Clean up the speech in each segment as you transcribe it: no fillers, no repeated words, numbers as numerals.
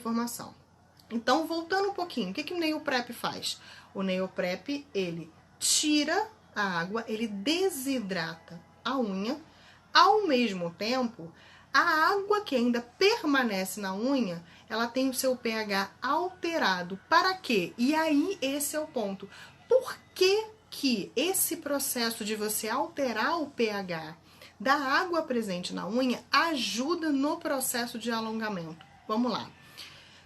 informação. Então, voltando um pouquinho, o que o Nail Prep faz? O Nail Prep, ele tira a água, ele desidrata a unha, ao mesmo tempo, a água que ainda permanece na unha, ela tem o seu pH alterado. Para quê? E aí, esse é o ponto. Por que esse processo de você alterar o pH da água presente na unha ajuda no processo de alongamento? Vamos lá.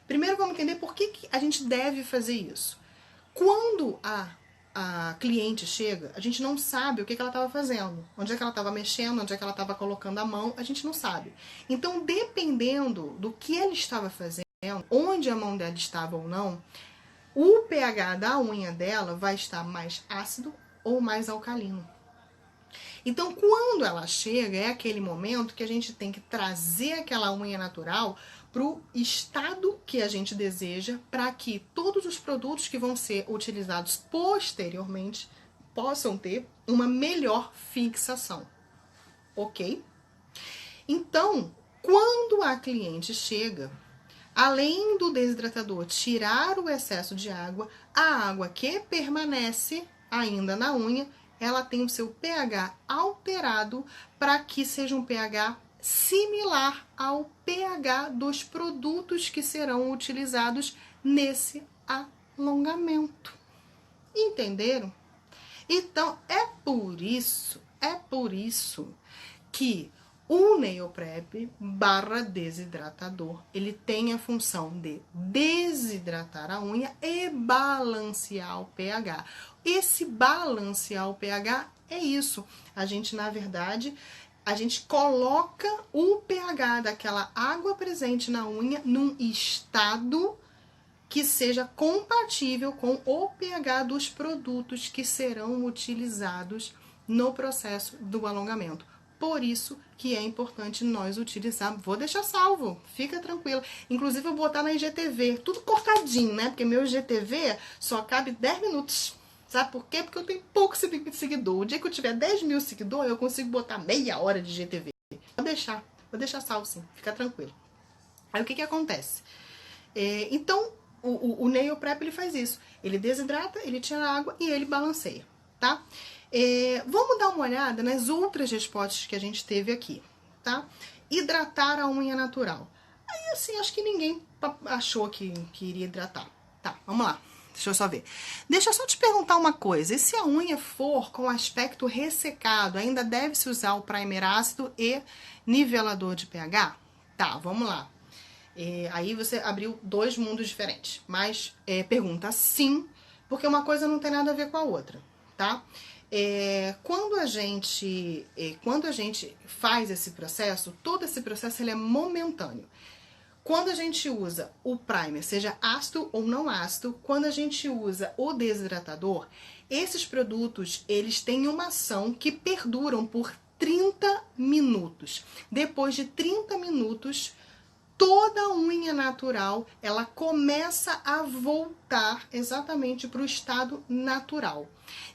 Primeiro vamos entender por que a gente deve fazer isso. Quando a cliente chega, a gente não sabe o que ela estava fazendo, onde é que ela estava mexendo, onde é que ela estava colocando a mão, a gente não sabe. Então, dependendo do que ela estava fazendo, onde a mão dela estava ou não, o pH da unha dela vai estar mais ácido ou mais alcalino. Então, quando ela chega, é aquele momento que a gente tem que trazer aquela unha natural para o estado que a gente deseja, para que todos os produtos que vão ser utilizados posteriormente possam ter uma melhor fixação, ok? Então, quando a cliente chega, além do desidratador tirar o excesso de água, a água que permanece ainda na unha, ela tem o seu pH alterado para que seja um pH similar ao pH dos produtos que serão utilizados nesse alongamento. Entenderam? Então, é por isso que o Nail Prep / desidratador, ele tem a função de desidratar a unha e balancear o pH. Esse balancear o pH é isso. A gente, na verdade, a gente coloca o pH daquela água presente na unha num estado que seja compatível com o pH dos produtos que serão utilizados no processo do alongamento. Por isso que é importante nós utilizar. Vou deixar salvo, fica tranquilo. Inclusive, eu vou botar na IGTV, tudo cortadinho, né? Porque meu IGTV só cabe 10 minutos. Sabe por quê? Porque eu tenho pouco seguidor. O dia que eu tiver 10 mil seguidores, eu consigo botar meia hora de IGTV. Vou deixar salvo sim, fica tranquilo. Aí o que acontece? Então, o Nail Prep ele faz isso. Ele desidrata, ele tira a água e ele balanceia, tá? Vamos dar uma olhada nas outras respostas que a gente teve aqui, tá? Hidratar a unha natural. Aí, assim, acho que ninguém achou que iria hidratar. Tá, vamos lá. Deixa eu só ver. Deixa eu só te perguntar uma coisa. E se a unha for com aspecto ressecado, ainda deve-se usar o primer ácido e nivelador de pH? Tá, vamos lá. Aí você abriu dois mundos diferentes. Mas pergunta sim, porque uma coisa não tem nada a ver com a outra, tá? Quando a gente faz esse processo, todo esse processo ele é momentâneo. Quando a gente usa o primer, seja ácido ou não ácido, quando a gente usa o desidratador, esses produtos eles têm uma ação que perduram por 30 minutos. Depois de 30 minutos, toda unha natural, ela começa a voltar exatamente para o estado natural.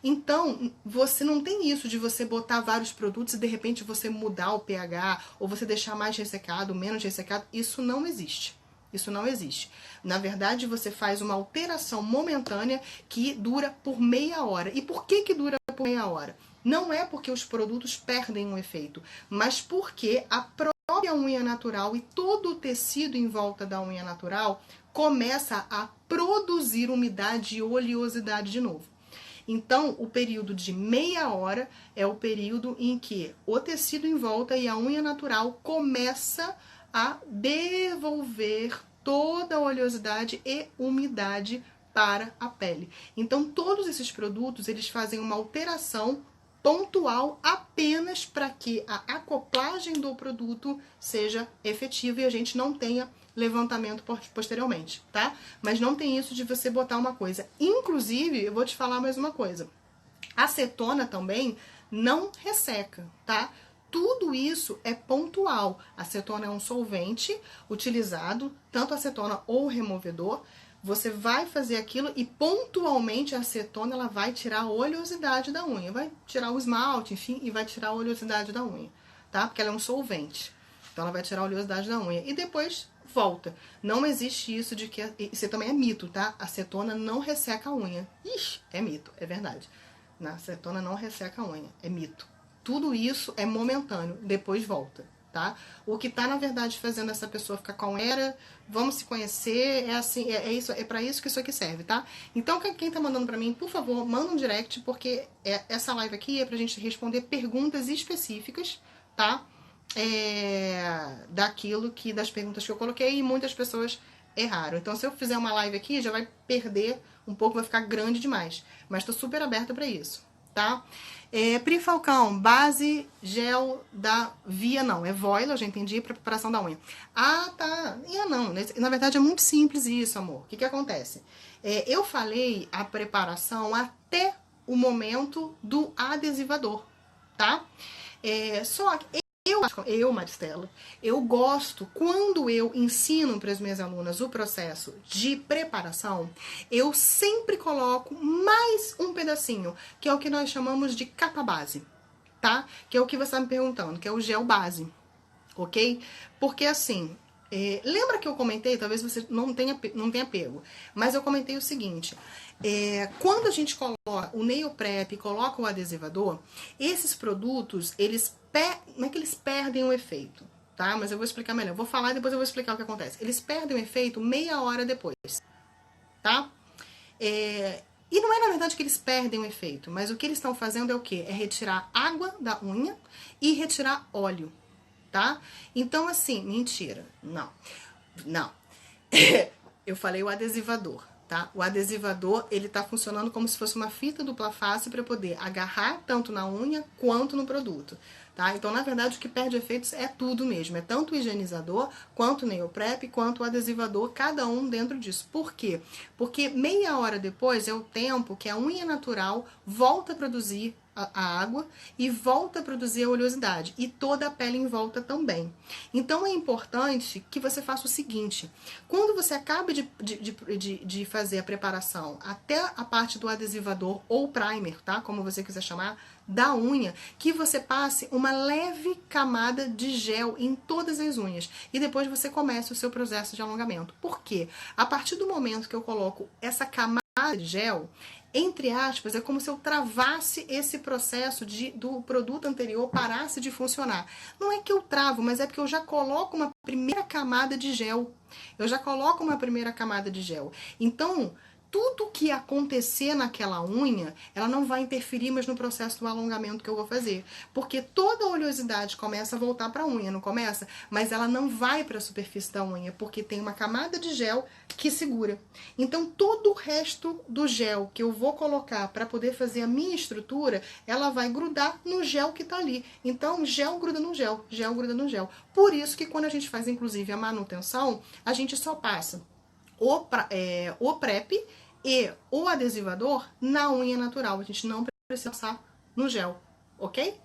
Então, você não tem isso de você botar vários produtos e de repente você mudar o pH ou você deixar mais ressecado, menos ressecado. Isso não existe. Isso não existe. Na verdade, você faz uma alteração momentânea que dura por meia hora. E por que dura por meia hora? Não é porque os produtos perdem um efeito, mas porque a própria unha natural e todo o tecido em volta da unha natural começa a produzir umidade e oleosidade de novo. Então, o período de meia hora é o período em que o tecido em volta e a unha natural começa a devolver toda a oleosidade e umidade para a pele. Então, todos esses produtos, eles fazem uma alteração pontual apenas para que a acoplagem do produto seja efetiva e a gente não tenha levantamento posteriormente, tá? Mas não tem isso de você botar uma coisa. Inclusive, eu vou te falar mais uma coisa. A acetona também não resseca, tá? Tudo isso é pontual. A acetona é um solvente utilizado, tanto acetona ou removedor. Você vai fazer aquilo e pontualmente a acetona ela vai tirar a oleosidade da unha. Vai tirar o esmalte, enfim, e vai tirar a oleosidade da unha, tá? Porque ela é um solvente. Então ela vai tirar a oleosidade da unha. E depois volta. Não existe isso de que... Isso também é mito, tá? A acetona não resseca a unha. Ixi, é mito, é verdade. A acetona não resseca a unha, é mito. Tudo isso é momentâneo, depois volta, tá? O que tá, na verdade, fazendo essa pessoa ficar com a unha, vamos se conhecer, é assim, isso, é pra isso que isso aqui serve, tá? Então, quem tá mandando pra mim, por favor, manda um direct, porque essa live aqui é pra gente responder perguntas específicas, tá? Das perguntas que eu coloquei, e muitas pessoas erraram. Então, se eu fizer uma live aqui, já vai perder um pouco, vai ficar grande demais. Mas tô super aberta pra isso, tá? Pri Falcão, base gel da Via, não, é Voila, eu já entendi, para preparação da unha. Ah, tá, não, na verdade é muito simples isso, amor. O que acontece? Eu falei a preparação até o momento do adesivador, tá? Só que Maristela, eu gosto, quando eu ensino para as minhas alunas o processo de preparação, eu sempre coloco mais um pedacinho, que é o que nós chamamos de capa base, tá? Que é o que você está me perguntando, que é o gel base, ok? Porque assim, lembra que eu comentei, talvez você não tenha pego, mas eu comentei o seguinte, quando a gente coloca o nail prep e coloca o adesivador, esses produtos, não é que eles perdem o efeito, tá? Mas eu vou explicar melhor. Vou falar e depois eu vou explicar o que acontece. Eles perdem o efeito meia hora depois, tá? E não é, na verdade, que eles perdem o efeito, mas o que eles estão fazendo é o quê? É retirar água da unha e retirar óleo, tá? Então, assim, mentira. Não. Eu falei o adesivador, tá? O adesivador, ele tá funcionando como se fosse uma fita dupla face para poder agarrar tanto na unha quanto no produto, tá? Então, na verdade, o que perde efeitos é tudo mesmo. É tanto o higienizador, quanto o nail prep, quanto o adesivador, cada um dentro disso. Por quê? Porque meia hora depois é o tempo que a unha natural volta a produzir a água e volta a produzir a oleosidade e toda a pele em volta também. Então é importante que você faça o seguinte, quando você acaba de fazer a preparação até a parte do adesivador ou primer, tá? Como você quiser chamar, da unha, que você passe uma leve camada de gel em todas as unhas e depois você comece o seu processo de alongamento. Por quê? A partir do momento que eu coloco essa camada de gel, entre aspas, é como se eu travasse esse processo do produto anterior parasse de funcionar. Não é que eu travo, mas é porque eu já coloco uma primeira camada de gel. Então, tudo que acontecer naquela unha, ela não vai interferir mais no processo do alongamento que eu vou fazer. Porque toda a oleosidade começa a voltar para a unha, não começa? Mas ela não vai para a superfície da unha, porque tem uma camada de gel que segura. Então, todo o resto do gel que eu vou colocar para poder fazer a minha estrutura, ela vai grudar no gel que tá ali. Então, gel gruda no gel, gel gruda no gel. Por isso que quando a gente faz, inclusive, a manutenção, a gente só passa o prep e o adesivador na unha natural. A gente não precisa passar no gel, ok?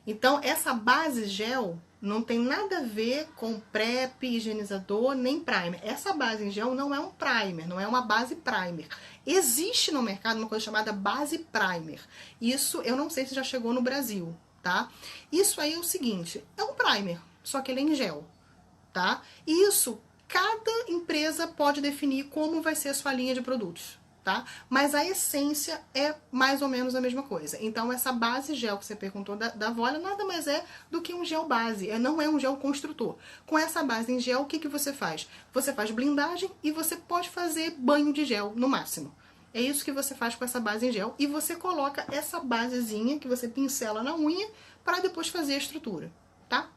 Então, essa base gel não tem nada a ver com prep, higienizador, nem primer. Essa base em gel não é um primer, não é uma base primer. Existe no mercado uma coisa chamada base primer. Isso eu não sei se já chegou no Brasil, tá? Isso aí é o seguinte, é um primer, só que ele é em gel, tá? Isso cada empresa pode definir como vai ser a sua linha de produtos, tá? Mas a essência é mais ou menos a mesma coisa. Então, essa base gel que você perguntou da Voila nada mais é do que um gel base, não é um gel construtor. Com essa base em gel, o que você faz? Você faz blindagem e você pode fazer banho de gel no máximo. É isso que você faz com essa base em gel e você coloca essa basezinha que você pincela na unha para depois fazer a estrutura, tá?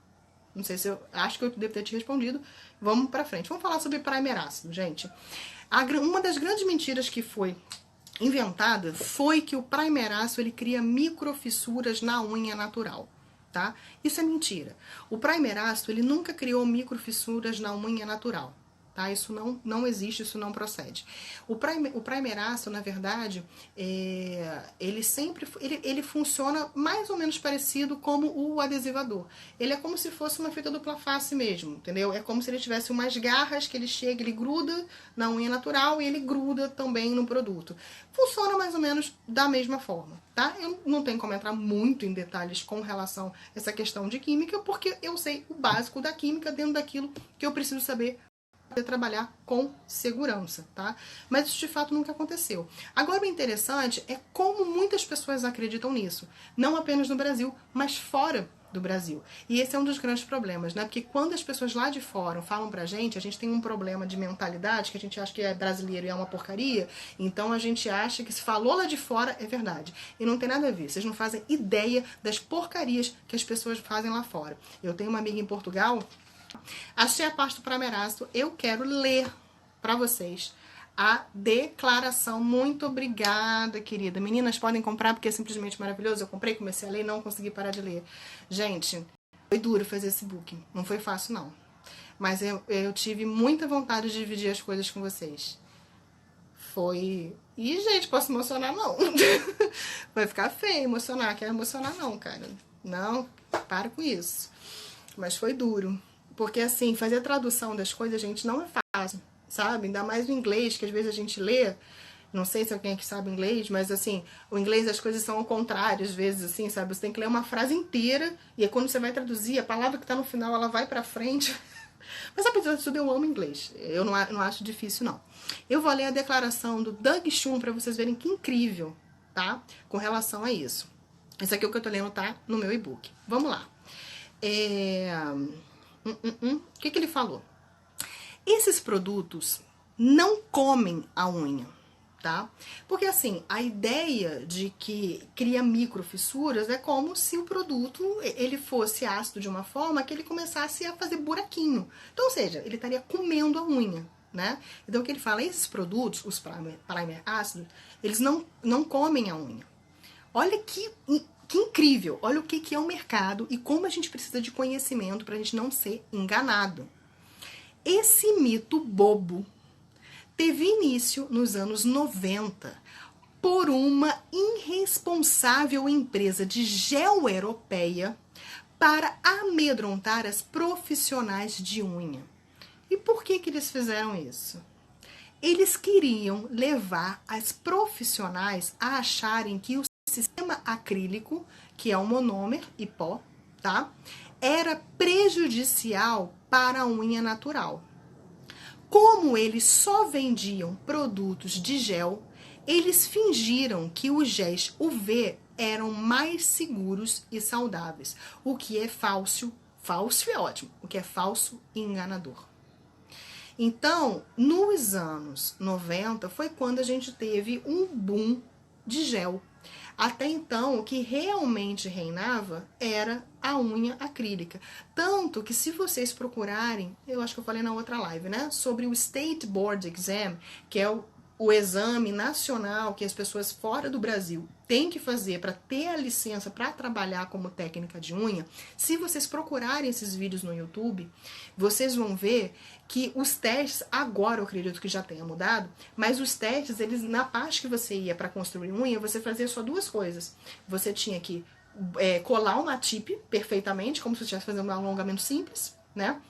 Não sei se eu... Acho que eu devo ter te respondido. Vamos pra frente. Vamos falar sobre primer ácido, gente. Uma das grandes mentiras que foi inventada foi que o primer ácido ele cria microfissuras na unha natural, tá? Isso é mentira. O primer ácido ele nunca criou microfissuras na unha natural. Tá? Isso não existe, isso não procede. O primer ácido, na verdade, ele funciona mais ou menos parecido como o adesivador. Ele é como se fosse uma fita dupla face mesmo, entendeu? É como se ele tivesse umas garras que ele chega, ele gruda na unha natural e ele gruda também no produto. Funciona mais ou menos da mesma forma, tá? Eu não tenho como entrar muito em detalhes com relação a essa questão de química, porque eu sei o básico da química dentro daquilo que eu preciso saber poder trabalhar com segurança, tá? Mas isso de fato nunca aconteceu. Agora o interessante é como muitas pessoas acreditam nisso, não apenas no Brasil, mas fora do Brasil. E esse é um dos grandes problemas, né? Porque quando as pessoas lá de fora falam pra gente, a gente tem um problema de mentalidade, que a gente acha que é brasileiro e é uma porcaria, então a gente acha que se falou lá de fora é verdade. E não tem nada a ver, vocês não fazem ideia das porcarias que as pessoas fazem lá fora. Eu tenho uma amiga em Portugal, achei a parte do Primeiraço, eu quero ler pra vocês a declaração. Muito obrigada, querida. Meninas, podem comprar porque é simplesmente maravilhoso. Eu comprei, comecei a ler e não consegui parar de ler. Gente, foi duro fazer esse book. Não foi fácil, não. Mas eu tive muita vontade de dividir as coisas com vocês. Foi... Ih, gente, posso emocionar, não. Vai ficar feio emocionar. Quero emocionar, não, cara. Não, para com isso. Mas foi duro. Porque, assim, fazer a tradução das coisas, gente, não é fácil. Sabe? Ainda mais o inglês, que às vezes a gente lê, não sei se alguém aqui sabe inglês, mas assim, o inglês as coisas são ao contrário, às vezes, assim, sabe? Você tem que ler uma frase inteira, e aí quando você vai traduzir, a palavra que tá no final, ela vai pra frente. Mas apesar de tudo, eu amo inglês. Eu não acho difícil, não. Eu vou ler a declaração do Doug Shum pra vocês verem que incrível, tá? Com relação a isso. Esse aqui é o que eu tô lendo, tá? No meu e-book. Vamos lá. O que ele falou? Esses produtos não comem a unha, tá? Porque assim, a ideia de que cria microfissuras é como se o produto ele fosse ácido de uma forma que ele começasse a fazer buraquinho. Então, ou seja, ele estaria comendo a unha, né? Então, o que ele fala, esses produtos, os primer ácidos, eles não comem a unha. Olha que incrível, olha o que é o mercado e como a gente precisa de conhecimento para a gente não ser enganado. Esse mito bobo teve início nos anos 90 por uma irresponsável empresa de gel europeia para amedrontar as profissionais de unha. E por que eles fizeram isso? Eles queriam levar as profissionais a acharem que o sistema acrílico, que é o monômer e pó, tá? Era prejudicial para a unha natural. Como eles só vendiam produtos de gel, eles fingiram que os géis UV eram mais seguros e saudáveis, o que é falso é ótimo, o que é falso e enganador. Então, nos anos 90 foi quando a gente teve um boom de gel. Até então, o que realmente reinava era a unha acrílica. Tanto que se vocês procurarem, eu acho que eu falei na outra live, né? Sobre o State Board Exam, que é o exame nacional que as pessoas fora do Brasil têm que fazer para ter a licença para trabalhar como técnica de unha. Se vocês procurarem esses vídeos no YouTube, vocês vão ver que os testes, agora eu acredito que já tenha mudado, mas os testes, eles na parte que você ia para construir unha, você fazia só duas coisas. Você tinha que colar uma tip perfeitamente, como se você estivesse fazendo um alongamento simples, né?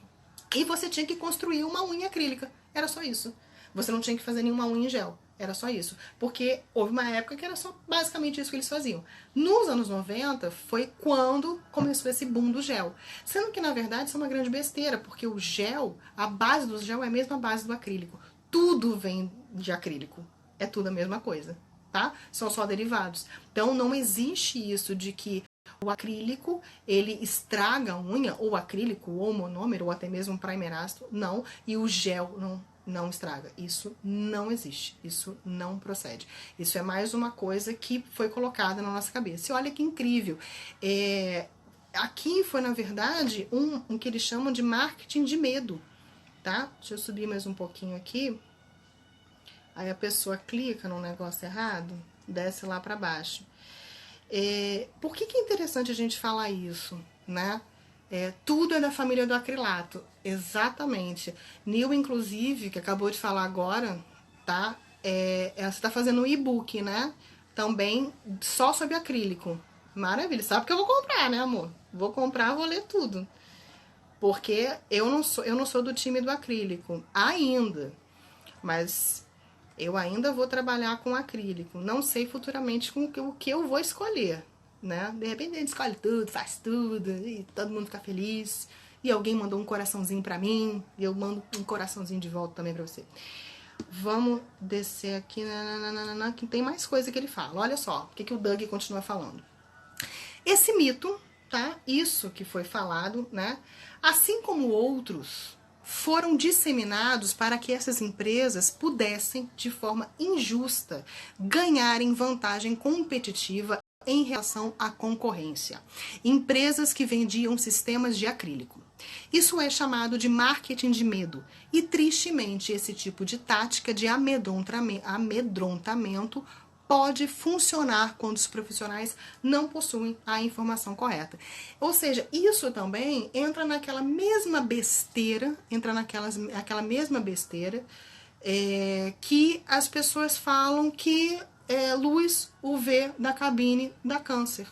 E você tinha que construir uma unha acrílica. Era só isso. Você não tinha que fazer nenhuma unha em gel. Era só isso. Porque houve uma época que era só basicamente isso que eles faziam. Nos anos 90 foi quando começou esse boom do gel. Sendo que, na verdade, isso é uma grande besteira, porque o gel, a base do gel é a mesma base do acrílico. Tudo vem de acrílico. É tudo a mesma coisa, tá? São só derivados. Então, não existe isso de que o acrílico, ele estraga a unha, ou acrílico, ou monômero, ou até mesmo primer ácido, não. E o gel não estraga. Isso não existe. Isso não procede. Isso é mais uma coisa que foi colocada na nossa cabeça. E olha que incrível. Aqui foi, na verdade, um que eles chamam de marketing de medo, tá? Deixa eu subir mais um pouquinho aqui. Aí a pessoa clica no negócio errado, desce lá para baixo. Por que é interessante a gente falar isso, né? Tudo é da família do acrilato. Exatamente. Neil, inclusive, que acabou de falar agora, tá? Você tá fazendo um e-book, né? Também só sobre acrílico. Maravilha. Sabe que eu vou comprar, né, amor? Vou comprar, vou ler tudo. Porque eu não sou do time do acrílico ainda. Mas eu ainda vou trabalhar com acrílico. Não sei futuramente com o que eu vou escolher, né? De repente a gente escolhe tudo, faz tudo, e todo mundo fica feliz. E alguém mandou um coraçãozinho pra mim, e eu mando um coraçãozinho de volta também pra você. Vamos descer aqui, que tem mais coisa que ele fala. Olha só, o que o Doug continua falando. Esse mito, tá? Isso que foi falado, né? Assim como outros, foram disseminados para que essas empresas pudessem, de forma injusta, ganharem vantagem competitiva em relação à concorrência. Empresas que vendiam sistemas de acrílico. Isso é chamado de marketing de medo. E, tristemente, esse tipo de tática de amedrontamento pode funcionar quando os profissionais não possuem a informação correta. Ou seja, isso também entra naquela mesma besteira, que as pessoas falam que luz UV da cabine dá câncer.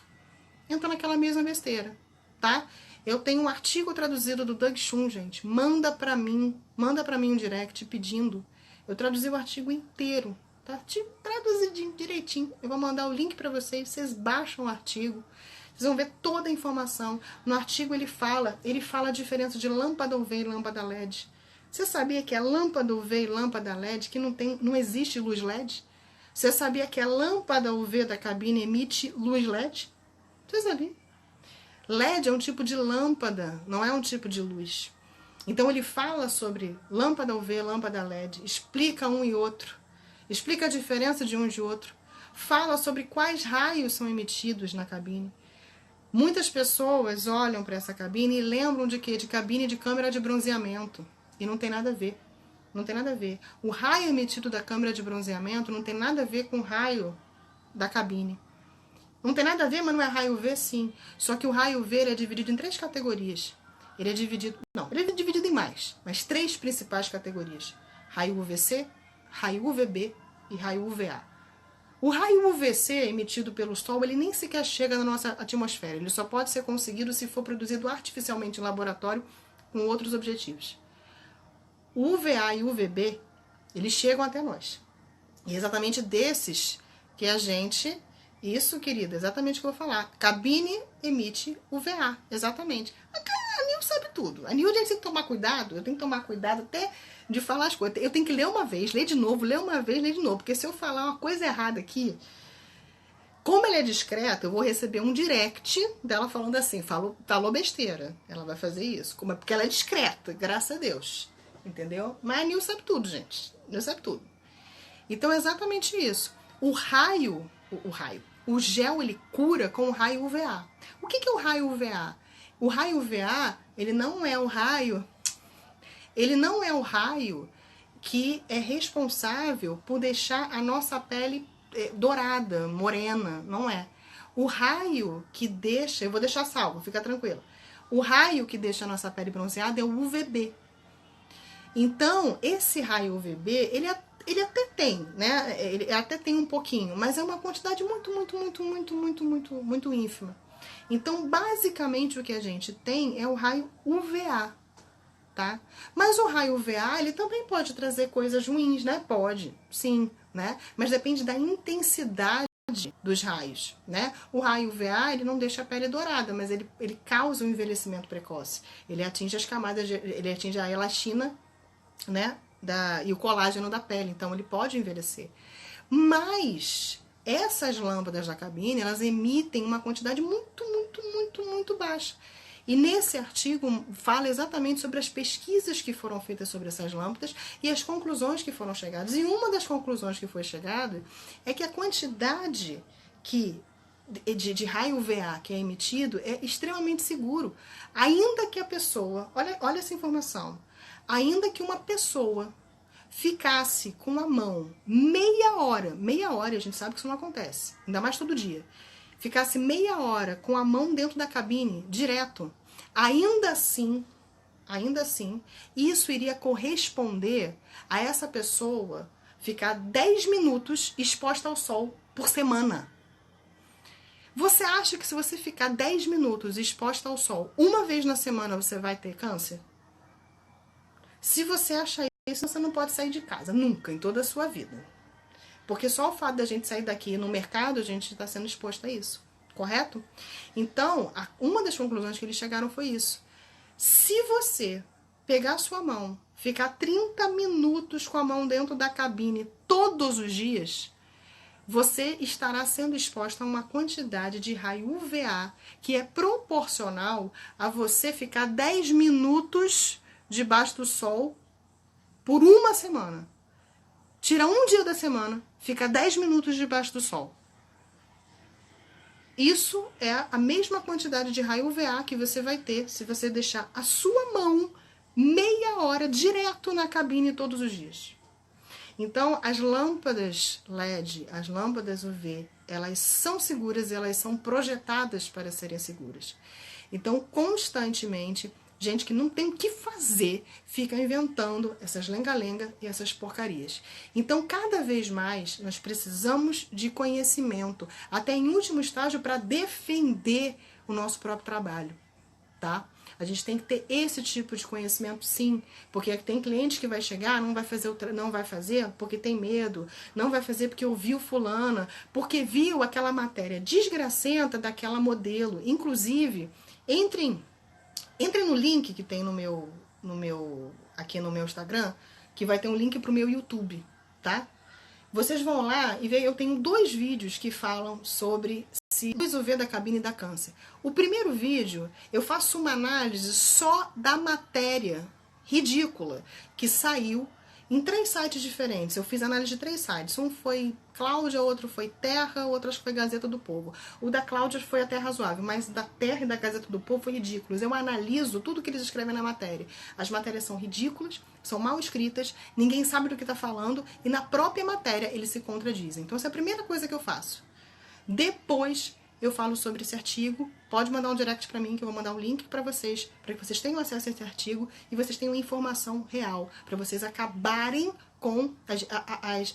Entra naquela mesma besteira, tá? Eu tenho um artigo traduzido do Doug Chun, gente. Manda pra mim um direct pedindo. Eu traduzi o artigo inteiro, tá? Traduzidinho, direitinho. Eu vou mandar o link pra vocês baixam o artigo. Vocês vão ver toda a informação. No artigo ele fala a diferença de lâmpada UV e lâmpada LED. Você sabia que a lâmpada UV e lâmpada LED que não existe luz LED? Você sabia que a lâmpada UV da cabine emite luz LED? Você sabia? LED é um tipo de lâmpada, não é um tipo de luz. Então ele fala sobre lâmpada UV, lâmpada LED, explica um e outro, explica a diferença de um e de outro, fala sobre quais raios são emitidos na cabine. Muitas pessoas olham para essa cabine e lembram de quê? De cabine de câmera de bronzeamento. E não tem nada a ver. Não tem nada a ver. O raio emitido da câmera de bronzeamento não tem nada a ver com o raio da cabine. Não tem nada a ver, mas não é raio UV, sim. Só que o raio UV é dividido em 3 categorias. Ele é dividido em mais, mas 3 principais categorias. Raio UVC, raio UVB e raio UVA. O raio UVC emitido pelo Sol, ele nem sequer chega na nossa atmosfera. Ele só pode ser conseguido se for produzido artificialmente em laboratório com outros objetivos. O UVA e o UVB, eles chegam até nós. E é exatamente desses que a gente... Isso, querida, exatamente o que eu vou falar. Cabine emite UVA, exatamente. A Nil sabe tudo. A Nil, a gente tem que tomar cuidado. Eu tenho que tomar cuidado até de falar as coisas. Eu tenho que ler uma vez, ler de novo, ler uma vez, ler de novo. Porque se eu falar uma coisa errada aqui, como ela é discreta, eu vou receber um direct dela falando assim, falou besteira. Ela vai fazer isso. Porque ela é discreta, graças a Deus. Entendeu? Mas a Nil sabe tudo, gente. A Nil sabe tudo. Então é exatamente isso. O gel, ele cura com o raio UVA. O que é o raio UVA? O raio UVA, ele não é o raio que é responsável por deixar a nossa pele dourada, morena, não é. O raio que deixa, eu vou deixar salvo, fica tranquila. O raio que deixa a nossa pele bronzeada é o UVB. Então, esse raio UVB, ele até tem, né? Ele até tem um pouquinho, mas é uma quantidade muito ínfima. Então, basicamente, o que a gente tem é o raio UVA, tá? Mas o raio UVA, ele também pode trazer coisas ruins, né? Pode, sim, né? Mas depende da intensidade dos raios, né? O raio UVA, ele não deixa a pele dourada, mas ele causa um envelhecimento precoce. Ele atinge as camadas, ele atinge a elastina, né? E o colágeno da pele, então ele pode envelhecer. Mas essas lâmpadas da cabine, elas emitem uma quantidade muito baixa. E nesse artigo fala exatamente sobre as pesquisas que foram feitas sobre essas lâmpadas e as conclusões que foram chegadas. E uma das conclusões que foi chegada é que a quantidade de raio UVA que é emitido é extremamente seguro. Ainda que a pessoa, olha essa informação, ainda que uma pessoa ficasse com a mão meia hora, a gente sabe que isso não acontece, ainda mais todo dia, ficasse meia hora com a mão dentro da cabine, direto, ainda assim, isso iria corresponder a essa pessoa ficar 10 minutos exposta ao sol por semana. Você acha que se você ficar 10 minutos exposta ao sol uma vez na semana, você vai ter câncer? Se você acha isso, você não pode sair de casa, nunca, em toda a sua vida. Porque só o fato da gente sair daqui no mercado, a gente está sendo exposto a isso, correto? Então, uma das conclusões que eles chegaram foi isso. Se você pegar a sua mão, ficar 30 minutos com a mão dentro da cabine todos os dias, você estará sendo exposta a uma quantidade de raio UVA que é proporcional a você ficar 10 minutos debaixo do sol por uma semana. Tira um dia da semana, fica 10 minutos debaixo do sol. Isso é a mesma quantidade de raio UVA que você vai ter se você deixar a sua mão meia hora direto na cabine todos os dias. Então, as lâmpadas LED, as lâmpadas UV, elas são seguras e elas são projetadas para serem seguras. Então, constantemente, gente que não tem o que fazer, fica inventando essas lenga-lenga e essas porcarias. Então, cada vez mais, nós precisamos de conhecimento, até em último estágio, para defender o nosso próprio trabalho, tá? A gente tem que ter esse tipo de conhecimento, sim, porque tem cliente que vai chegar, não vai fazer porque tem medo, não vai fazer porque ouviu fulana, porque viu aquela matéria desgracenta daquela modelo. Inclusive, entrem no link que tem aqui no meu Instagram, que vai ter um link pro meu YouTube, tá? Vocês vão lá e eu tenho 2 vídeos que falam sobre luz UV da cabine da câncer. O primeiro vídeo, eu faço uma análise só da matéria ridícula que saiu em 3 sites diferentes. Eu fiz análise de 3 sites. Um foi Cláudia, outro foi Terra, outro acho que foi Gazeta do Povo. O da Cláudia foi até razoável, mas da Terra e da Gazeta do Povo foi ridículos. Eu analiso tudo que eles escrevem na matéria. As matérias são ridículas, são mal escritas, ninguém sabe do que está falando e na própria matéria eles se contradizem. Então essa é a primeira coisa que eu faço. Depois eu falo sobre esse artigo, pode mandar um direct para mim que eu vou mandar um link para que vocês tenham acesso a esse artigo e vocês tenham informação real, para vocês acabarem com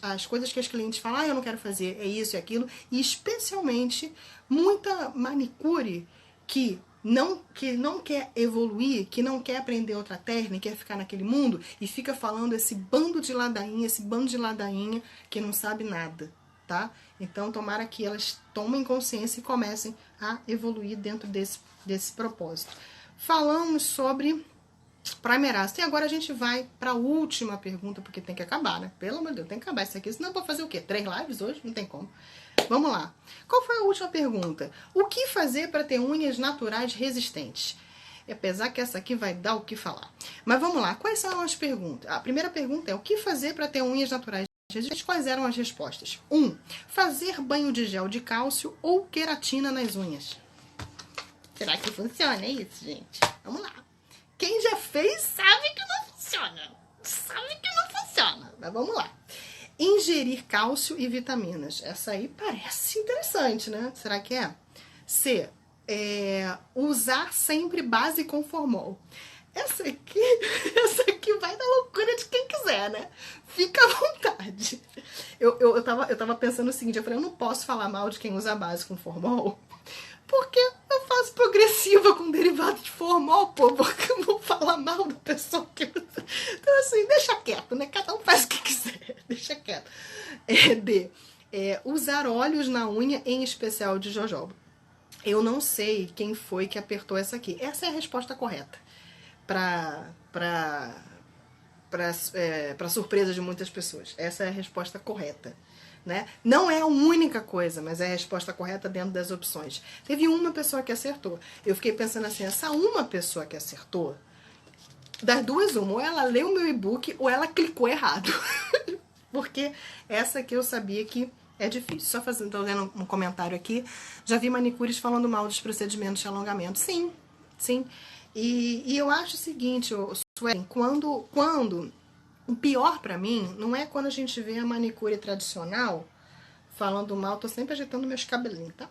as coisas que as clientes falam, eu não quero fazer, é isso e aquilo, e especialmente muita manicure que não quer evoluir, que não quer aprender outra técnica, quer ficar naquele mundo e fica falando esse bando de ladainha que não sabe nada. Tá? Então, tomara que elas tomem consciência e comecem a evoluir dentro desse propósito. Falamos sobre Primerase. E agora a gente vai para a última pergunta, porque tem que acabar, né? Pelo amor de Deus, tem que acabar isso aqui. Senão eu vou fazer o quê? 3 lives hoje? Não tem como. Vamos lá. Qual foi a última pergunta? O que fazer para ter unhas naturais resistentes? Apesar que essa aqui vai dar o que falar. Mas vamos lá. Quais são as perguntas? A primeira pergunta é: o que fazer para ter unhas naturais? Quais eram as respostas? 1. Fazer banho de gel de cálcio ou queratina nas unhas. Será que funciona isso, gente? Vamos lá. Quem já fez sabe que não funciona. Mas vamos lá. Ingerir cálcio e vitaminas. Essa aí parece interessante, né? Será que é? C. Usar sempre base com formol. Essa aqui vai dar loucura de quem quiser, né? Fica à vontade. Eu tava pensando o seguinte, eu falei, eu não posso falar mal de quem usa base com formol, porque eu faço progressiva com derivado de formol, pô, porque eu vou falar mal da pessoa que usa. Então, assim, deixa quieto, né? Cada um faz o que quiser, deixa quieto. D. Usar óleos na unha, em especial de jojoba. Eu não sei quem foi que apertou essa aqui. Essa é a resposta correta. Para surpresa de muitas pessoas. Essa é a resposta correta. Né? Não é a única coisa, mas é a resposta correta dentro das opções. Teve uma pessoa que acertou. Eu fiquei pensando assim, essa uma pessoa que acertou, das duas uma, ou ela leu o meu e-book ou ela clicou errado. Porque essa aqui eu sabia que é difícil. Só tô lendo um comentário aqui. Já vi manicures falando mal dos procedimentos de alongamento. Sim, sim. E eu acho o seguinte, Suelen, quando o pior pra mim não é quando a gente vê a manicure tradicional falando mal, tô sempre agitando meus cabelinhos, tá?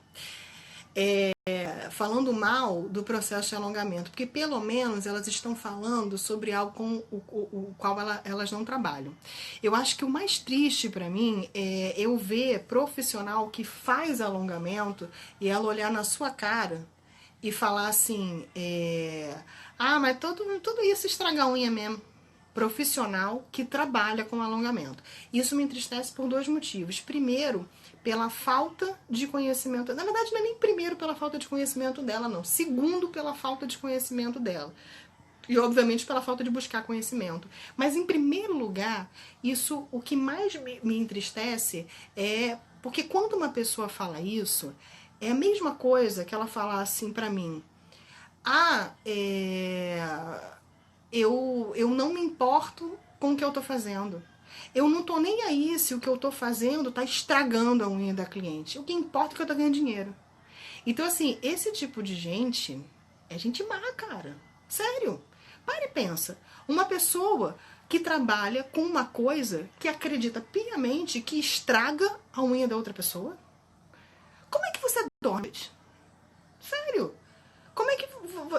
Falando mal do processo de alongamento, porque pelo menos elas estão falando sobre algo com o qual elas não trabalham. Eu acho que o mais triste pra mim é eu ver profissional que faz alongamento e ela olhar na sua cara e falar assim, mas tudo isso estraga a unha mesmo. Profissional que trabalha com alongamento. Isso me entristece por 2 motivos. Primeiro, pela falta de conhecimento. Na verdade, não é nem primeiro pela falta de conhecimento dela, não. Segundo, pela falta de conhecimento dela. E, obviamente, pela falta de buscar conhecimento. Mas, em primeiro lugar, isso, o que mais me entristece é... Porque quando uma pessoa fala isso, é a mesma coisa que ela falar assim pra mim. Ah, eu não me importo com o que eu tô fazendo. Eu não tô nem aí se o que eu tô fazendo tá estragando a unha da cliente. O que importa é que eu tô ganhando dinheiro. Então, assim, esse tipo de gente é gente má, cara. Sério. Para e pensa. Uma pessoa que trabalha com uma coisa que acredita piamente que estraga a unha da outra pessoa. Como é que você dorme? Sério. Como é que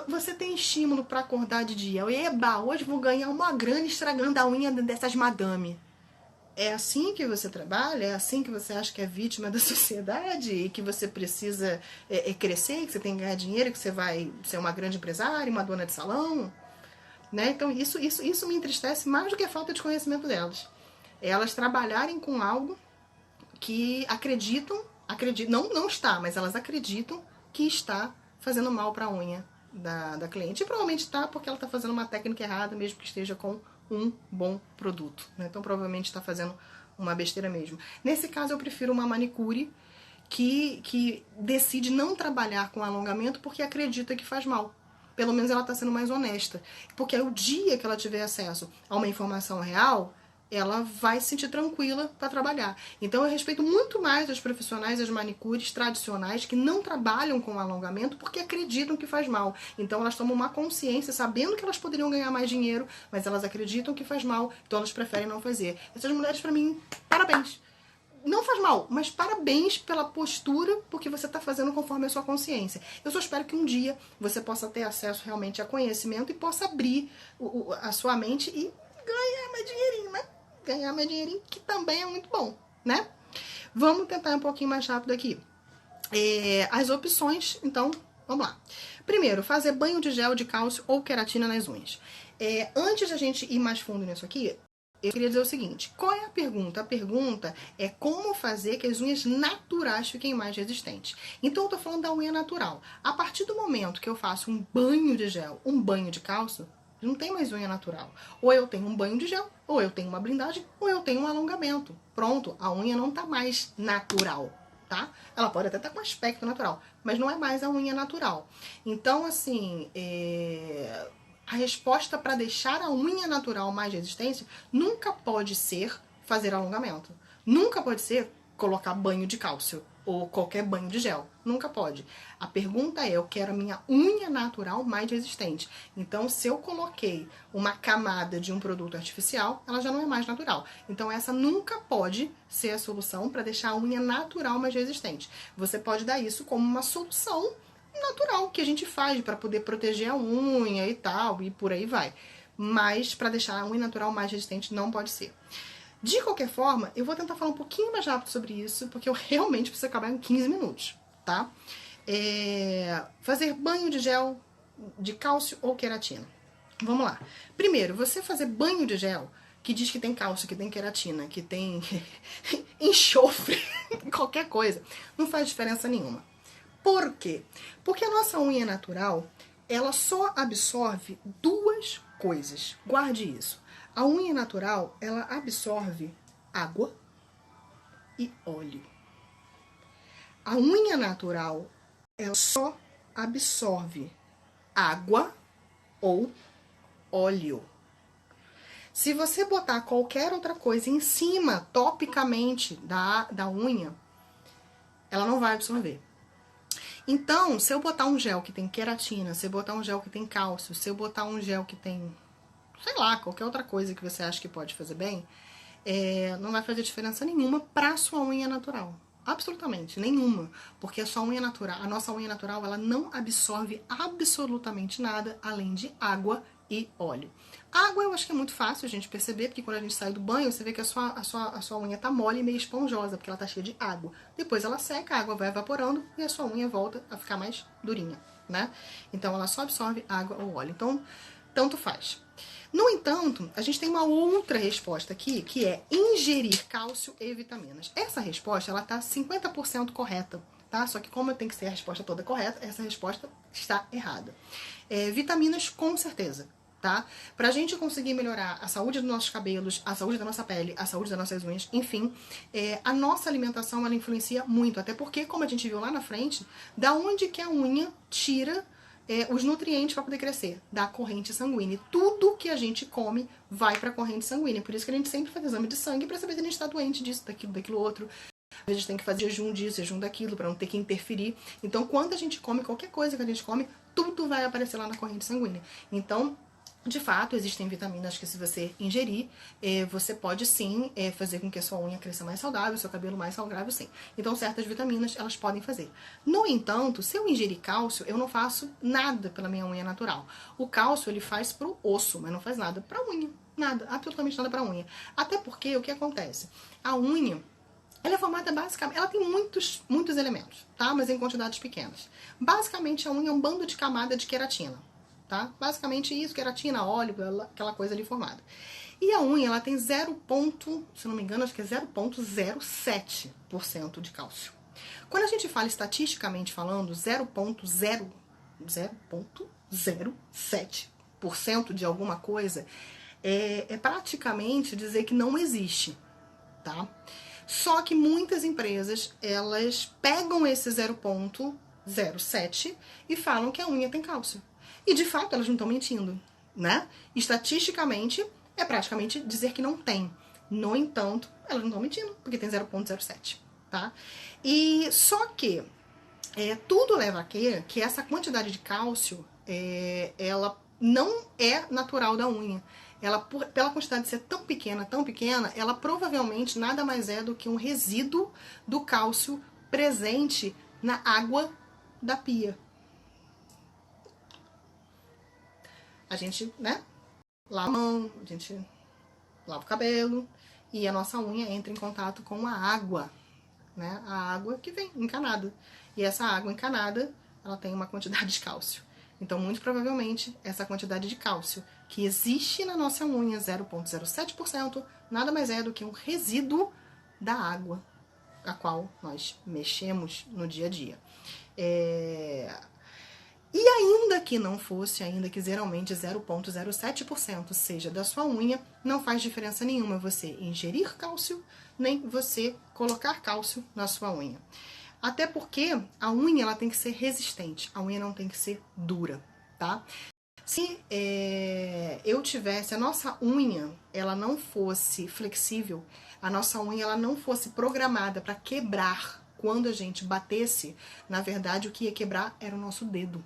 você tem estímulo para acordar de dia? Eba, hoje vou ganhar uma grana estragando a unha dessas madame. É assim que você trabalha? É assim que você acha que é vítima da sociedade e que você precisa crescer, que você tem que ganhar dinheiro, que você vai ser uma grande empresária, uma dona de salão? Né? Então isso me entristece mais do que a falta de conhecimento delas. Elas trabalharem com algo que acreditam, não está, mas elas acreditam que está fazendo mal para a unha da cliente. E provavelmente está porque ela está fazendo uma técnica errada, mesmo que esteja com um bom produto. Né? Então provavelmente está fazendo uma besteira mesmo. Nesse caso eu prefiro uma manicure que decide não trabalhar com alongamento porque acredita que faz mal. Pelo menos ela está sendo mais honesta. Porque o dia que ela tiver acesso a uma informação real, ela vai se sentir tranquila para trabalhar. Então eu respeito muito mais as profissionais, as manicures tradicionais que não trabalham com alongamento porque acreditam que faz mal. Então elas tomam uma consciência sabendo que elas poderiam ganhar mais dinheiro, mas elas acreditam que faz mal, então elas preferem não fazer. Essas mulheres, para mim, parabéns. Não faz mal, mas parabéns pela postura, porque você está fazendo conforme a sua consciência. Eu só espero que um dia você possa ter acesso realmente a conhecimento e possa abrir a sua mente e ganhar mais dinheirinho, né? Ganhar mais dinheirinho, que também é muito bom, né? Vamos tentar um pouquinho mais rápido aqui. As opções, então, vamos lá. Primeiro, fazer banho de gel de cálcio ou queratina nas unhas. Antes da gente ir mais fundo nisso aqui, eu queria dizer o seguinte, qual é a pergunta? A pergunta é como fazer que as unhas naturais fiquem mais resistentes. Então eu tô falando da unha natural. A partir do momento que eu faço um banho de gel, um banho de cálcio, não tem mais unha natural. Ou eu tenho um banho de gel, ou eu tenho uma blindagem, ou eu tenho um alongamento. Pronto, a unha não tá mais natural, tá? Ela pode até estar com aspecto natural, mas não é mais a unha natural. Então, assim, a resposta para deixar a unha natural mais resistente nunca pode ser fazer alongamento. Nunca pode ser colocar banho de cálcio ou qualquer banho de gel. Nunca pode. A pergunta é, eu quero a minha unha natural mais resistente. Então, se eu coloquei uma camada de um produto artificial, ela já não é mais natural. Então, essa nunca pode ser a solução para deixar a unha natural mais resistente. Você pode dar isso como uma solução natural que a gente faz para poder proteger a unha e tal, e por aí vai. Mas para deixar a unha natural mais resistente não pode ser. De qualquer forma, eu vou tentar falar um pouquinho mais rápido sobre isso, porque eu realmente preciso acabar em 15 minutos, tá? Fazer banho de gel de cálcio ou queratina. Vamos lá. Primeiro, você fazer banho de gel que diz que tem cálcio, que tem queratina, que tem enxofre, qualquer coisa, não faz diferença nenhuma. Por quê? Porque a nossa unha natural, ela só absorve duas coisas. Guarde isso. A unha natural, ela absorve água e óleo. A unha natural, ela só absorve água ou óleo. Se você botar qualquer outra coisa em cima, topicamente, da unha, ela não vai absorver. Então, se eu botar um gel que tem queratina, se eu botar um gel que tem cálcio, se eu botar um gel que tem, sei lá, qualquer outra coisa que você acha que pode fazer bem, não vai fazer diferença nenhuma pra sua unha natural. Absolutamente, nenhuma. Porque a sua unha natural, a nossa unha natural, ela não absorve absolutamente nada além de água e óleo. A água eu acho que é muito fácil a gente perceber, porque quando a gente sai do banho, você vê que a sua unha tá mole e meio esponjosa, porque ela tá cheia de água. Depois ela seca, a água vai evaporando e a sua unha volta a ficar mais durinha, né? Então ela só absorve água ou óleo. Então, tanto faz. No entanto, a gente tem uma outra resposta aqui, que é ingerir cálcio e vitaminas. Essa resposta, ela tá 50% correta, tá? Só que como tem que ser a resposta toda correta, essa resposta está errada. Vitaminas, com certeza. tá? Pra gente conseguir melhorar a saúde dos nossos cabelos, a saúde da nossa pele, a saúde das nossas unhas, enfim, a nossa alimentação, ela influencia muito, até porque, como a gente viu lá na frente, da onde que a unha tira os nutrientes para poder crescer? Da corrente sanguínea. Tudo que a gente come vai para a corrente sanguínea, por isso que a gente sempre faz exame de sangue para saber se a gente está doente disso, daquilo outro. A gente tem que fazer jejum disso, jejum daquilo, para não ter que interferir. Então, quando a gente come, qualquer coisa que a gente come, tudo vai aparecer lá na corrente sanguínea. Então, de fato, existem vitaminas que, se você ingerir, você pode sim fazer com que a sua unha cresça mais saudável, seu cabelo mais saudável, sim. Então, certas vitaminas, elas podem fazer. No entanto, se eu ingerir cálcio, eu não faço nada pela minha unha natural. O cálcio, ele faz pro osso, mas não faz nada pra unha. Nada, absolutamente nada pra unha. Até porque, o que acontece? A unha, ela é formada basicamente, ela tem muitos elementos, tá? Mas em quantidades pequenas. Basicamente, a unha é um bando de camada de queratina, tá? Basicamente isso, queratina, óleo, aquela coisa ali formada. E a unha, ela tem se não me engano, acho que é 0,07% de cálcio. Quando a gente fala estatisticamente falando, 0,07% de alguma coisa, é praticamente dizer que não existe, tá? Só que muitas empresas, elas pegam esse 0,07 e falam que a unha tem cálcio. E, de fato, elas não estão mentindo, né? Estatisticamente, é praticamente dizer que não tem. No entanto, elas não estão mentindo, porque tem 0,07, tá? E só que tudo leva a que essa quantidade de cálcio, ela não é natural da unha. Ela, pela quantidade de ser tão pequena, ela provavelmente nada mais é do que um resíduo do cálcio presente na água da pia. A gente, né, lava a mão, a gente lava o cabelo e a nossa unha entra em contato com a água, né, a água que vem encanada. E essa água encanada, ela tem uma quantidade de cálcio. Então, muito provavelmente, essa quantidade de cálcio que existe na nossa unha, 0,07%, nada mais é do que um resíduo da água a qual nós mexemos no dia a dia. E ainda que não fosse, ainda que geralmente 0,07% seja da sua unha, não faz diferença nenhuma você ingerir cálcio, nem você colocar cálcio na sua unha. Até porque a unha, ela tem que ser resistente, a unha não tem que ser dura, tá? Se a nossa unha, ela não fosse flexível, a nossa unha, ela não fosse programada para quebrar quando a gente batesse, na verdade, o que ia quebrar era o nosso dedo,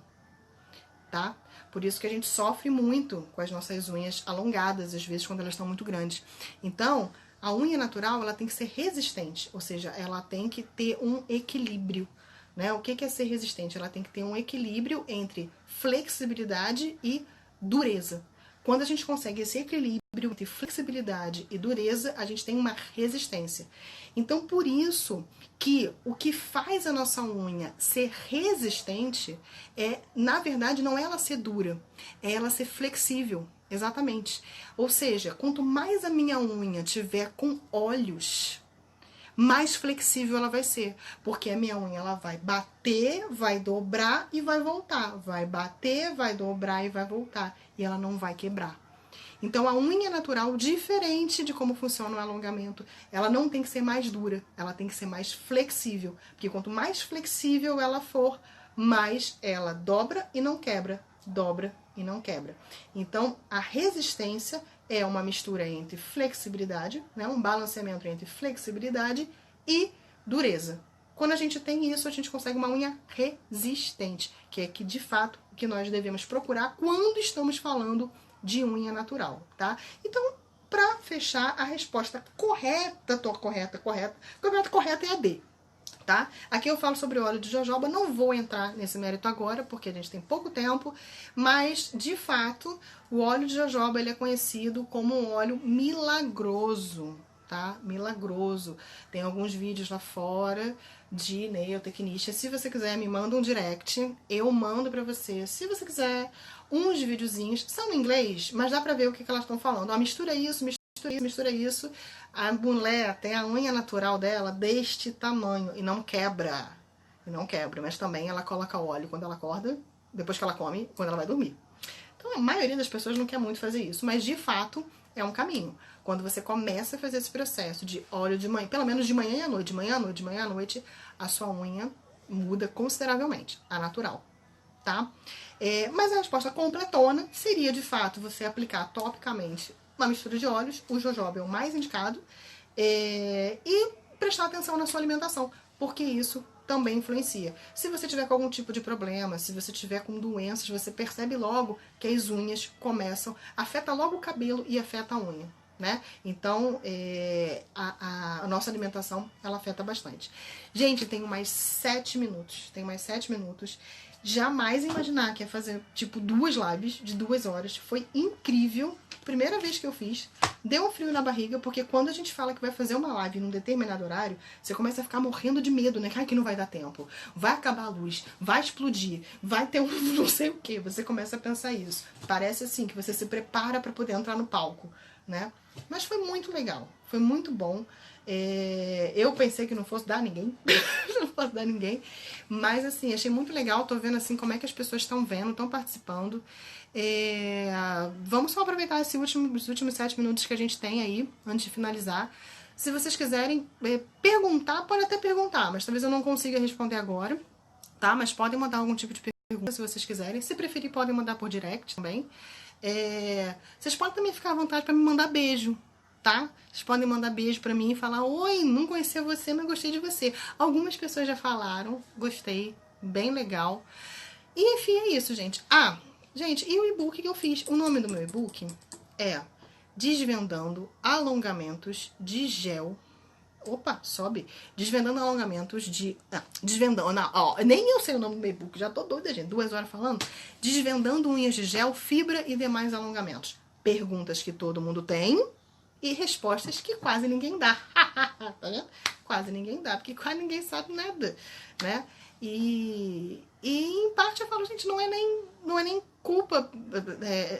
tá? Por isso que a gente sofre muito com as nossas unhas alongadas, às vezes quando elas estão muito grandes. Então, a unha natural, ela tem que ser resistente, ou seja, ela tem que ter um equilíbrio, né? O que é ser resistente? Ela tem que ter um equilíbrio entre flexibilidade e dureza. Quando a gente consegue esse equilíbrio entre flexibilidade e dureza, a gente tem uma resistência. Então, por isso que o que faz a nossa unha ser resistente na verdade, não é ela ser dura, é ela ser flexível. Exatamente. Ou seja, quanto mais a minha unha tiver com olhos, mais flexível ela vai ser. Porque a minha unha, ela vai bater, vai dobrar e vai voltar. Vai bater, vai dobrar e vai voltar. E ela não vai quebrar. Então, a unha natural, diferente de como funciona o alongamento, ela não tem que ser mais dura, ela tem que ser mais flexível. Porque quanto mais flexível ela for, mais ela dobra e não quebra, dobra e não quebra. Então, a resistência é uma mistura entre flexibilidade, né, um balanceamento entre flexibilidade e dureza. Quando a gente tem isso, a gente consegue uma unha resistente, que é que, de fato, o que nós devemos procurar quando estamos falando de unha natural, tá? Então, para fechar, a resposta correta é a D, tá? Aqui eu falo sobre o óleo de jojoba, não vou entrar nesse mérito agora, porque a gente tem pouco tempo, mas, de fato, o óleo de jojoba, ele é conhecido como um óleo milagroso, tá? Milagroso. Tem alguns vídeos lá fora de nail technician. Se você quiser, me manda um direct, eu mando pra você. Se você quiser, uns videozinhos, são em inglês, mas dá pra ver o que elas estão falando. Ó, mistura isso, mistura isso. A mulher tem a unha natural dela deste tamanho e não quebra. E não quebra, mas também ela coloca óleo quando ela acorda, depois que ela come, quando ela vai dormir. Então, a maioria das pessoas não quer muito fazer isso, mas de fato é um caminho. Quando você começa a fazer esse processo de óleo de manhã, pelo menos de manhã à noite, de manhã à noite, de manhã à noite, a sua unha muda consideravelmente, a natural, tá? Mas a resposta completona seria, de fato, você aplicar topicamente uma mistura de óleos, o jojoba é o mais indicado, e prestar atenção na sua alimentação, porque isso também influencia. Se você tiver com algum tipo de problema, se você tiver com doenças, você percebe logo que as unhas começam, afeta logo o cabelo e afeta a unha, né? Então, a nossa alimentação, ela afeta bastante. Gente, tenho mais 7 minutos. Jamais imaginar que ia fazer, tipo, 2 lives de 2 horas. Foi incrível. Primeira vez que eu fiz. Deu um frio na barriga, porque quando a gente fala que vai fazer uma live num determinado horário, você começa a ficar morrendo de medo, né? Ai, que não vai dar tempo. Vai acabar a luz, vai explodir, vai ter um não sei o que. Você começa a pensar isso. Parece assim, que você se prepara para poder entrar no palco, né? Mas foi muito legal, foi muito bom. Eu pensei que não fosse dar ninguém, não fosse dar ninguém, mas assim, achei muito legal. Tô vendo assim como é que as pessoas estão vendo, estão participando. Vamos só aproveitar os últimos 7 minutos que a gente tem aí, antes de finalizar. Se vocês quiserem perguntar, pode até perguntar, mas talvez eu não consiga responder agora, tá? Mas podem mandar algum tipo de pergunta se vocês quiserem. Se preferir, podem mandar por direct também. Vocês podem também ficar à vontade para me mandar beijo, tá? Vocês podem mandar beijo pra mim e falar: oi, não conhecia você, mas gostei de você. Algumas pessoas já falaram, gostei, bem legal. E enfim, é isso, gente. Gente, e o e-book que eu fiz? O nome do meu e-book é Desvendando Alongamentos de Gel. Opa, sobe. Desvendando alongamentos de... desvendando... Não, ó, nem eu sei o nome do meu e-book. Já tô doida, gente. 2 horas falando. Desvendando unhas de gel, fibra e demais alongamentos. Perguntas que todo mundo tem e respostas que quase ninguém dá. Tá vendo? Quase ninguém dá, porque quase ninguém sabe nada, né? E em parte eu falo, gente, não é nem culpa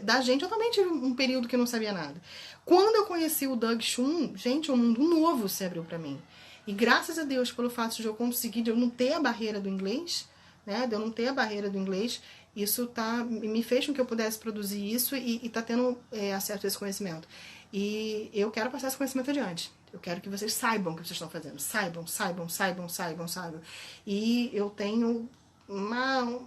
da gente. Eu também tive um período que eu não sabia nada. Quando eu conheci o Doug Chun, gente, um mundo novo se abriu pra mim. E graças a Deus, pelo fato de eu conseguir, de eu não ter a barreira do inglês, né? De eu não ter a barreira do inglês, isso me fez com que eu pudesse produzir isso e tá tendo acesso a esse conhecimento. E eu quero passar esse conhecimento adiante. Eu quero que vocês saibam o que vocês estão fazendo. Saibam. E eu tenho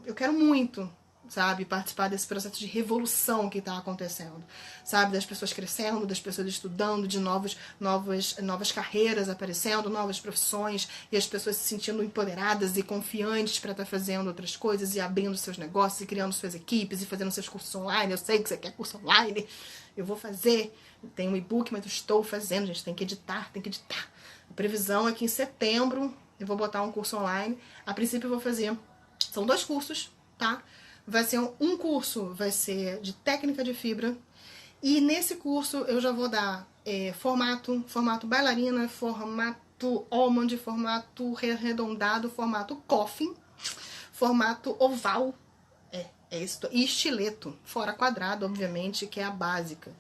eu quero muito, sabe, participar desse processo de revolução que está acontecendo, sabe, das pessoas crescendo, das pessoas estudando, de novas carreiras aparecendo, novas profissões, e as pessoas se sentindo empoderadas e confiantes para estar fazendo outras coisas e abrindo seus negócios e criando suas equipes e fazendo seus cursos online. Eu sei que você quer curso online, eu vou fazer. Tem um e-book, mas eu estou fazendo, gente, tem que editar. A previsão é que em setembro eu vou botar um curso online. A princípio eu vou fazer, são 2 cursos, tá? Vai ser um curso, vai ser de técnica de fibra, e nesse curso eu já vou dar formato bailarina, formato almond, formato arredondado, formato coffin, formato oval, isso, e estileto, fora quadrado, obviamente, que é a básica.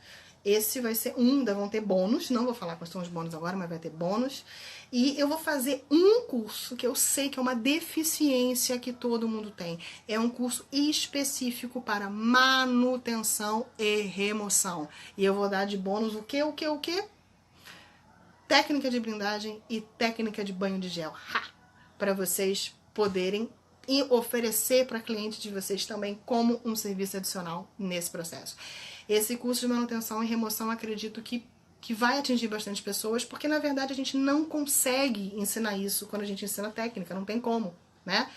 Esse vai ser vão ter bônus, não vou falar quais são os bônus agora, mas vai ter bônus. E eu vou fazer um curso que eu sei que é uma deficiência que todo mundo tem. É um curso específico para manutenção e remoção. E eu vou dar de bônus o quê? Técnica de blindagem e técnica de banho de gel. Para vocês poderem e oferecer para cliente de vocês também como um serviço adicional nesse processo. Esse curso de manutenção e remoção, acredito que vai atingir bastante pessoas, porque na verdade a gente não consegue ensinar isso quando a gente ensina técnica, não tem como, né?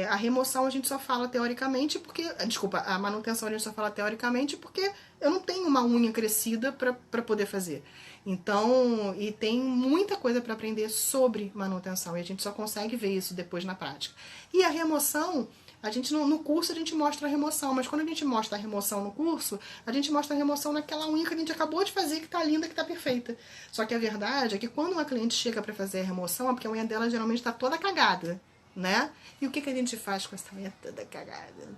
A remoção a gente só fala teoricamente porque... Desculpa, a manutenção a gente só fala teoricamente porque eu não tenho uma unha crescida para poder fazer. Então, e tem muita coisa para aprender sobre manutenção, e a gente só consegue ver isso depois na prática. E a remoção, a gente no curso a gente mostra a remoção, mas quando a gente mostra a remoção no curso, a gente mostra a remoção naquela unha que a gente acabou de fazer, que tá linda, que tá perfeita. Só que a verdade é que quando uma cliente chega para fazer a remoção, é porque a unha dela geralmente tá toda cagada, né? E o que a gente faz com essa unha toda cagada?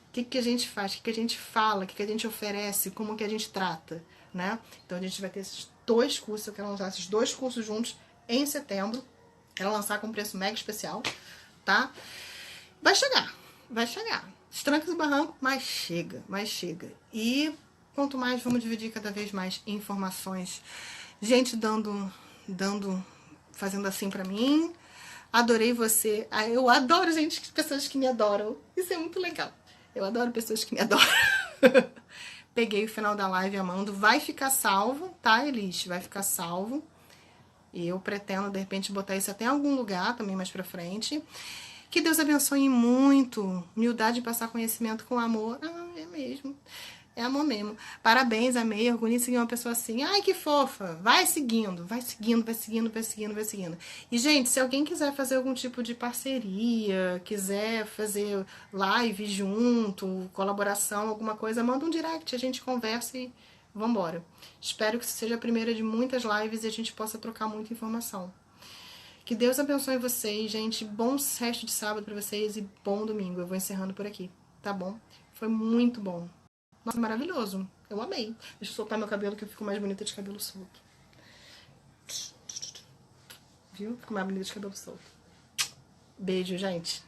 O que a gente faz? O que a gente fala? O que a gente oferece? Como que a gente trata, né? Então a gente vai ter esses 2 cursos, eu quero lançar esses 2 cursos juntos em setembro. Quero lançar com preço mega especial, tá? Vai chegar. os trancos e barrancos, mas chega, mas chega. E quanto mais vamos dividir cada vez mais informações, gente fazendo assim pra mim. Adorei você. Eu adoro pessoas que me adoram. Isso é muito legal. Eu adoro pessoas que me adoram. Peguei o final da live amando. Vai ficar salvo, tá, Elis? Vai ficar salvo. E eu pretendo, de repente, botar isso até em algum lugar também mais pra frente. Que Deus abençoe muito. Humildade de passar conhecimento com amor. Ah, é mesmo. É amor mesmo. Parabéns, amei. Orgulho em seguir uma pessoa assim. Ai, que fofa. Vai seguindo, vai seguindo, vai seguindo, vai seguindo, vai seguindo. E, gente, se alguém quiser fazer algum tipo de parceria, quiser fazer live junto, colaboração, alguma coisa, manda um direct, a gente conversa e vambora. Espero que seja a primeira de muitas lives e a gente possa trocar muita informação. Que Deus abençoe vocês, gente. Bom resto de sábado pra vocês e bom domingo. Eu vou encerrando por aqui, tá bom? Foi muito bom. Nossa, maravilhoso. Eu amei. Deixa eu soltar meu cabelo que eu fico mais bonita de cabelo solto. Viu? Fico mais bonita de cabelo solto. Beijo, gente.